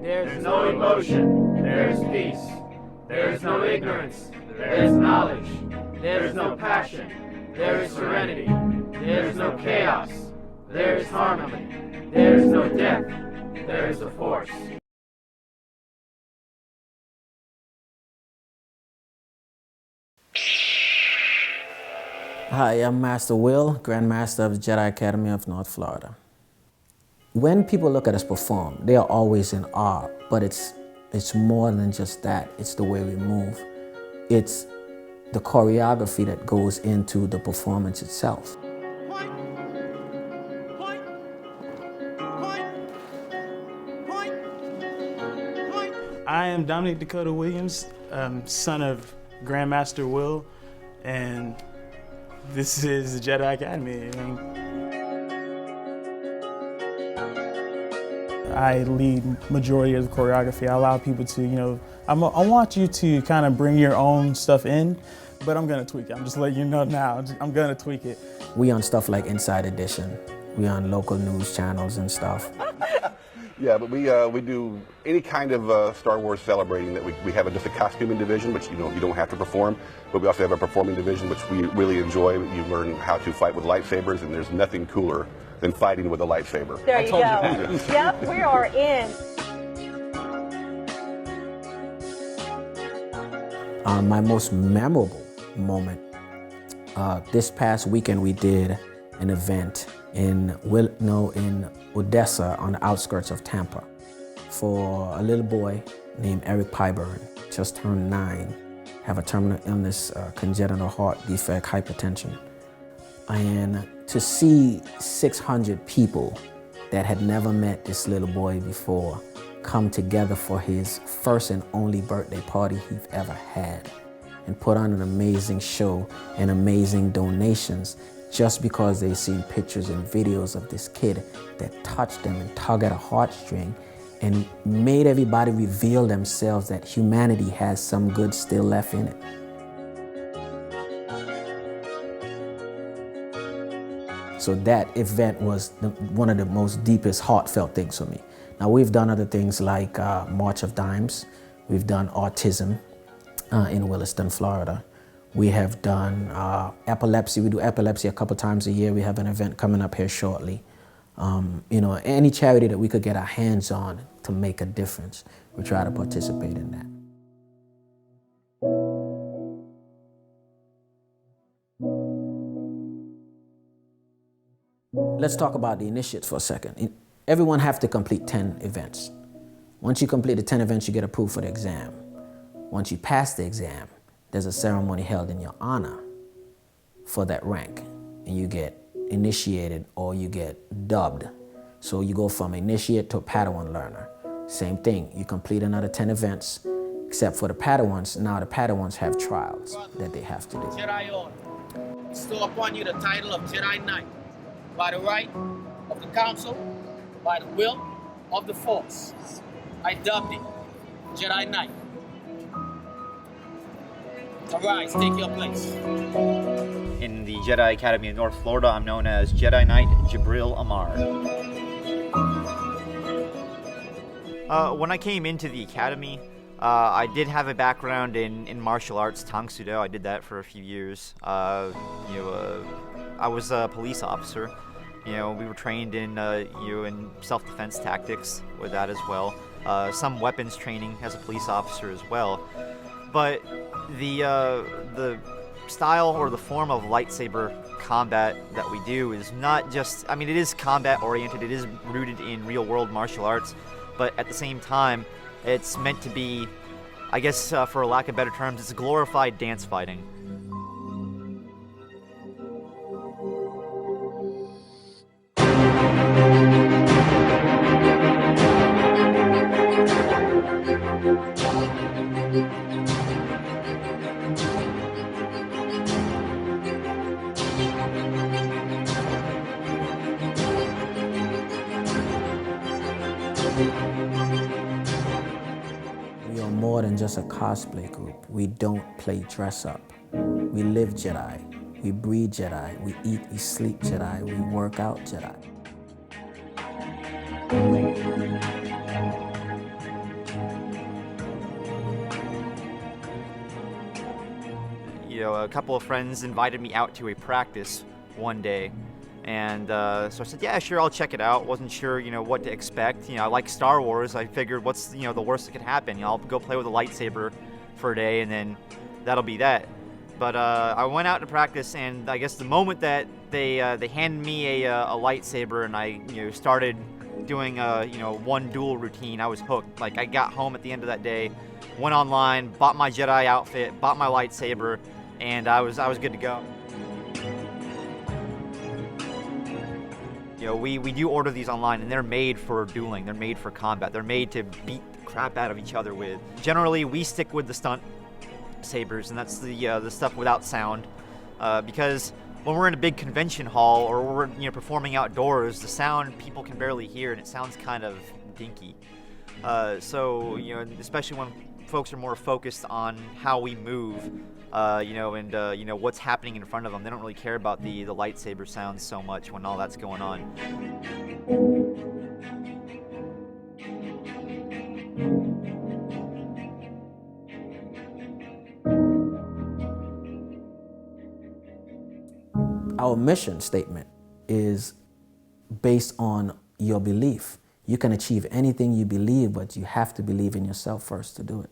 There's no emotion, there's peace. There's no ignorance, there's knowledge. There's no passion, there is serenity. There's no chaos, there is harmony. There's no death, there is the force. Hi, I'm Master Will, Grand Master of the Jedi Academy of North Florida. When people look at us perform, they are always in awe, but it's more than just that. It's the way we move. It's the choreography that goes into the performance itself. I am Dominic Dakota Williams, son of Grandmaster Will, and this is the Jedi Academy. I lead majority of the choreography. I allow people to, I want you to kind of bring your own stuff in, but I'm gonna tweak it. I'm just letting you know now, I'm gonna tweak it. We on stuff like Inside Edition. We on local news channels and stuff. Yeah, but we do any kind of Star Wars celebrating that we have just a costuming division, which you don't have to perform, but we also have a performing division, which we really enjoy. You learn how to fight with lightsabers, and there's nothing cooler than fighting with a lightsaber. There you go. Yep, we are in. My most memorable moment, this past weekend we did an event in Odessa on the outskirts of Tampa for a little boy named Eric Pyburn, just turned 9, have a terminal illness, congenital heart defect, hypertension. And to see 600 people that had never met this little boy before come together for his first and only birthday party he've ever had and put on an amazing show and amazing donations just because they've seen pictures and videos of this kid that touched them and tug at a heartstring and made everybody reveal themselves that humanity has some good still left in it. So that event was one of the most deepest heartfelt things for me. Now we've done other things like March of Dimes. We've done autism in Williston, Florida. We have done epilepsy. We do epilepsy a couple times a year. We have an event coming up here shortly. Any charity that we could get our hands on to make a difference, we try to participate in that. Let's talk about the initiates for a second. Everyone has to complete 10 events. Once you complete the 10 events, you get approved for the exam. Once you pass the exam, there's a ceremony held in your honor for that rank, and you get initiated or you get dubbed. So you go from initiate to a Padawan learner. Same thing, you complete another 10 events, except for the Padawans. Now the Padawans have trials that they have to do. Jedi order. Bestow upon you the title of Jedi Knight, by the right of the council, by the will of the force. I dub thee Jedi Knight. Arise, take your place. In the Jedi Academy of North Florida, I'm known as Jedi Knight Jibril Amar. When I came into the academy, I did have a background in martial arts, Tang Soo Do. I did that for a few years. I was a police officer. We were trained in in self-defense tactics with that as well. Some weapons training as a police officer as well. But the style or the form of lightsaber combat that we do is not just, it is combat oriented, it is rooted in real world martial arts, but at the same time, it's meant to be, I guess for lack of better terms, it's glorified dance fighting. We are more than just a cosplay group. We don't play dress up. We live Jedi. We breathe Jedi. We eat, we sleep Jedi. We work out Jedi. a couple of friends invited me out to a practice one day. And so I said, yeah, sure, I'll check it out. Wasn't sure, what to expect. I like Star Wars. I figured what's, the worst that could happen? I'll go play with a lightsaber for a day and then that'll be that. But I went out to practice, and I guess the moment that they handed me a lightsaber and I started doing one duel routine, I was hooked. Like, I got home at the end of that day, went online, bought my Jedi outfit, bought my lightsaber, and I was good to go. We do order these online, and they're made for dueling. They're made for combat. They're made to beat the crap out of each other with. Generally, we stick with the stunt sabers, and that's the stuff without sound, because when we're in a big convention hall or we're performing outdoors, the sound people can barely hear, and it sounds kind of dinky. So especially when folks are more focused on how we move, and what's happening in front of them. They don't really care about the lightsaber sounds so much when all that's going on. Our mission statement is based on your belief. You can achieve anything you believe, but you have to believe in yourself first to do it.